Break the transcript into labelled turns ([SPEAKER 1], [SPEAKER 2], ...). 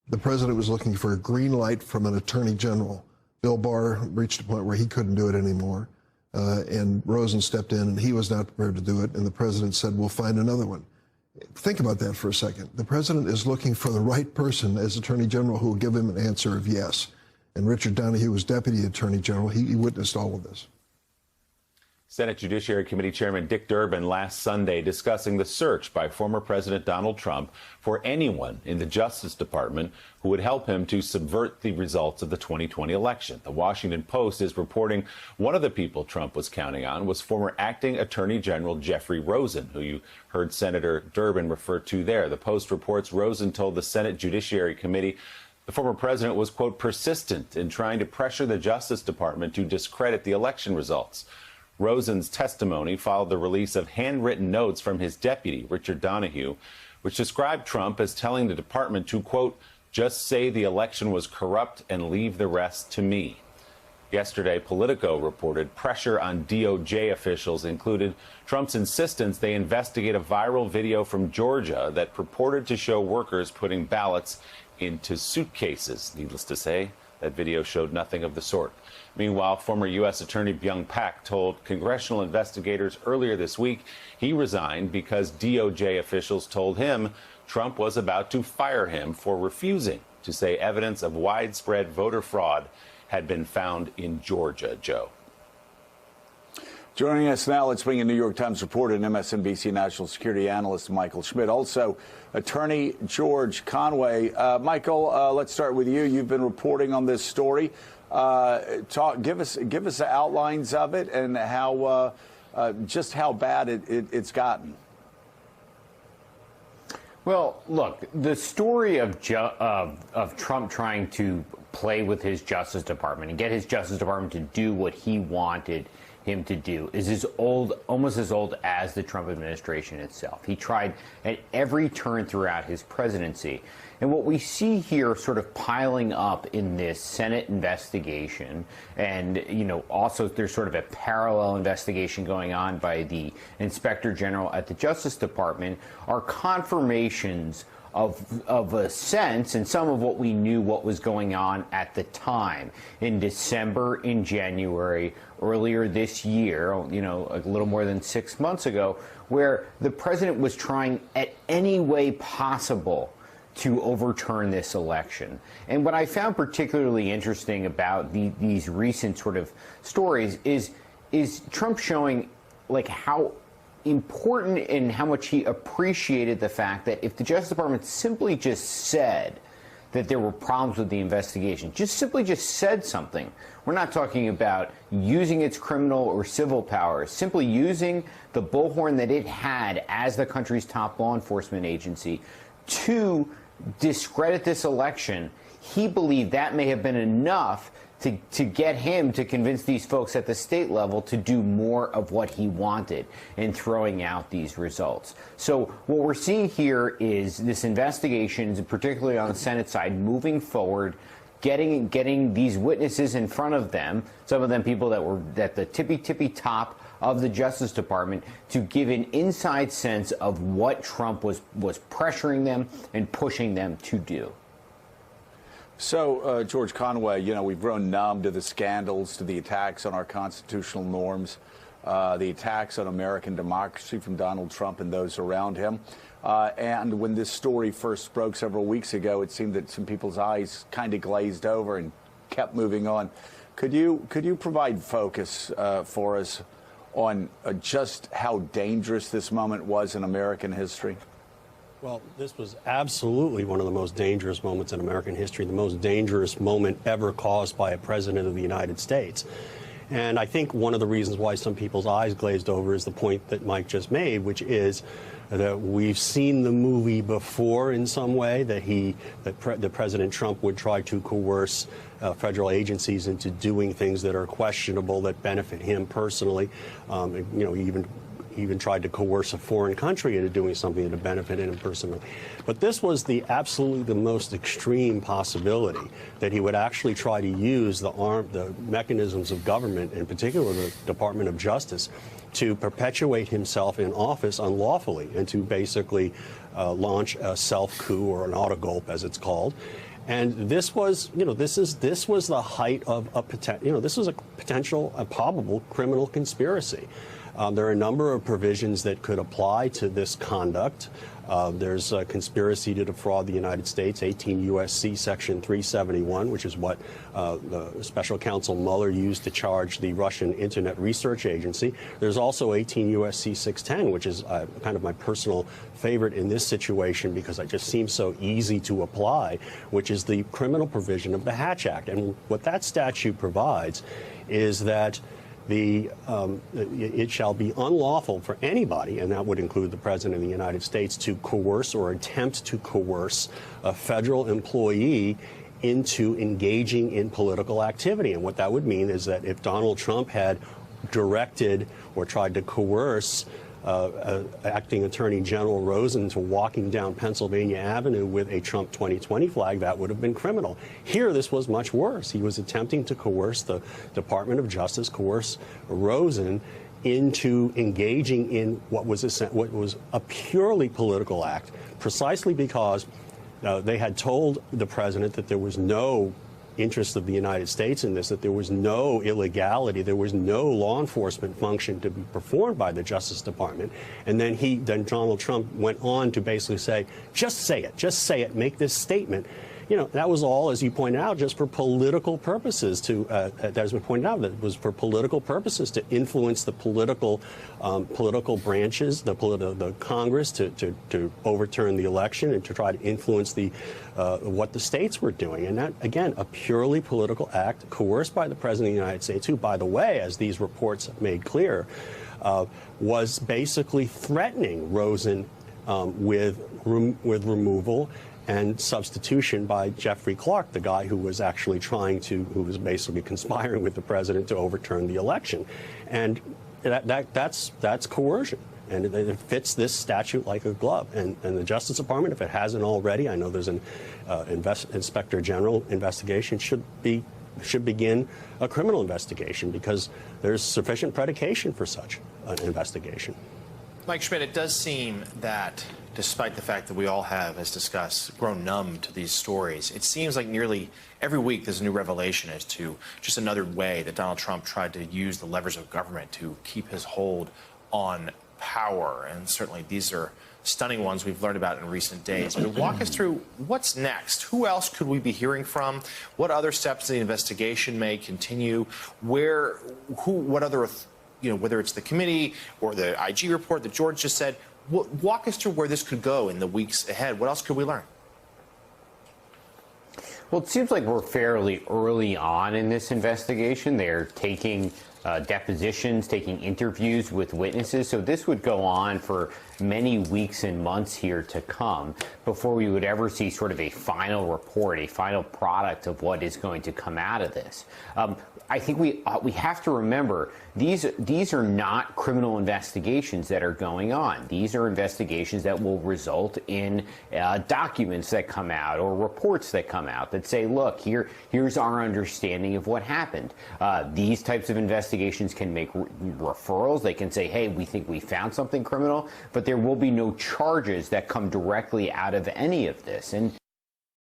[SPEAKER 1] The president was looking for a green light from an attorney general. Bill Barr reached a point where he couldn't do it anymore, and Rosen stepped in, and he was not prepared to do it, and the president said, we'll find another one. Think about that for a second. The president is looking for the right person as attorney general who will give him an answer of yes. And Richard Donahue was deputy attorney general. He witnessed all of this.
[SPEAKER 2] Senate Judiciary Committee Chairman Dick Durbin last Sunday discussing the search by former President Donald Trump for anyone in the Justice Department who would help him to subvert the results of the 2020 election. The Washington Post is reporting one of the people Trump was counting on was former acting Attorney General Jeffrey Rosen, who you heard Senator Durbin refer to there. The Post reports Rosen told the Senate Judiciary Committee the former president was, quote, persistent in trying to pressure the Justice Department to discredit the election results. Rosen's testimony followed the release of handwritten notes from his deputy, Richard Donahue, which described Trump as telling the department to, quote, just say the election was corrupt and leave the rest to me. Yesterday, Politico reported pressure on DOJ officials included Trump's insistence they investigate a viral video from Georgia that purported to show workers putting ballots into suitcases. Needless to say, that video showed nothing of the sort. Meanwhile, former U.S. Attorney Byung Pak told congressional investigators earlier this week he resigned because DOJ officials told him Trump was about to fire him for refusing to say evidence of widespread voter fraud had been found in Georgia. Joe.
[SPEAKER 3] Joining us now, let's bring in New York Times reporter and MSNBC national security analyst Michael Schmidt. Also, Attorney George Conway. Michael, let's start with you. You've been reporting on this story. Give us the outlines of it and how just how bad it's gotten.
[SPEAKER 4] Well, look, the story of Trump trying to play with his Justice Department and get his Justice Department to do what he wanted him to do is as old, almost as old as the Trump administration itself. He tried at every turn throughout his presidency. And what we see here sort of piling up in this Senate investigation, and, you know, also there's sort of a parallel investigation going on by the Inspector General at the Justice Department, are confirmations of a sense and some of what we knew what was going on at the time in December, in January, earlier this year, you know, a little more than 6 months ago, where the president was trying at any way possible to overturn this election. And what I found particularly interesting about these recent sort of stories is Trump showing like how important and how much he appreciated the fact that if the Justice Department simply just said that there were problems with the investigation, just said something. We're not talking about using its criminal or civil powers, simply using the bullhorn that it had as the country's top law enforcement agency to discredit this election. He believed that may have been enough to get him to convince these folks at the state level to do more of what he wanted in throwing out these results. So what we're seeing here is this investigation, particularly on the Senate side, moving forward, getting these witnesses in front of them, some of them people that were at the tippy top of the Justice Department, to give an inside sense of what Trump was pressuring them and pushing them to do.
[SPEAKER 3] So, George Conway, you know, we've grown numb to the scandals, to the attacks on our constitutional norms, the attacks on American democracy from Donald Trump and those around him. And when this story first broke several weeks ago, it seemed that some people's eyes kind of glazed over and kept moving on. Could you provide focus for us on just how dangerous this moment was in American history?
[SPEAKER 5] Well, this was absolutely one of the most dangerous moments in American history, the most dangerous moment ever caused by a president of the United States. And I think one of the reasons why some people's eyes glazed over is the point that Mike just made, which is that we've seen the movie before in some way, that President Trump would try to coerce federal agencies into doing things that are questionable, that benefit him personally. You know, he even tried to coerce a foreign country into doing something that benefited him personally. But this was the most extreme possibility, that he would actually try to use the mechanisms of government, in particular the Department of Justice, to perpetuate himself in office unlawfully and to basically launch a self-coup, or an autogolpe, as it's called. And this was, this was the height of this was a potential, a probable criminal conspiracy. There are a number of provisions that could apply to this conduct. There's a conspiracy to defraud the United States, 18 U.S.C. Section 371, which is what the Special Counsel Mueller used to charge the Russian Internet Research Agency. There's also 18 U.S.C. 610, which is kind of my personal favorite in this situation because it just seems so easy to apply, which is the criminal provision of the Hatch Act. And what that statute provides is that it shall be unlawful for anybody, and that would include the President of the United States, to coerce or attempt to coerce a federal employee into engaging in political activity. And what that would mean is that if Donald Trump had directed or tried to coerce Acting Attorney General Rosen to walking down Pennsylvania Avenue with a Trump 2020 flag, that would have been criminal. Here, this was much worse. He was attempting to coerce the Department of Justice, coerce Rosen into engaging in what was a purely political act, precisely because they had told the president that there was no interest of the United States in this, that there was no illegality, there was no law enforcement function to be performed by the Justice Department. And then Donald Trump went on to basically say, just say it, make this statement. That was all, as you pointed out, just for political purposes. That has been pointed out, that it was for political purposes to influence the political branches, the Congress, to overturn the election and to try to influence what the states were doing. And that, again, a purely political act coerced by the President of the United States, who, by the way, as these reports made clear, was basically threatening Rosen with removal and substitution by Jeffrey Clark, the guy who was actually who was basically conspiring with the president to overturn the election. And that's coercion. And it fits this statute like a glove. And the Justice Department, if it hasn't already, I know there's an Inspector General investigation, should begin a criminal investigation because there's sufficient predication for such an investigation.
[SPEAKER 6] Mike Schmidt, it does seem that despite the fact that we all have, as discussed, grown numb to these stories, it seems like nearly every week there's a new revelation as to just another way that Donald Trump tried to use the levers of government to keep his hold on power. And certainly these are stunning ones we've learned about in recent days. But walk us through what's next. Who else could we be hearing from? What other steps in the investigation may continue? What other, whether it's the committee or the IG report that George just said, walk us through where this could go in the weeks ahead. What else could we learn?
[SPEAKER 4] Well, it seems like we're fairly early on in this investigation. They're taking depositions, taking interviews with witnesses. So this would go on for many weeks and months here to come before we would ever see sort of a final report, a final product of what is going to come out of this. I think we have to remember these are not criminal investigations that are going on. These are investigations that will result in documents that come out or reports that come out that say, look, here's our understanding of what happened. These types of investigations can make referrals. They can say, hey, we think we found something criminal, but there will be no charges that come directly out of any of this. And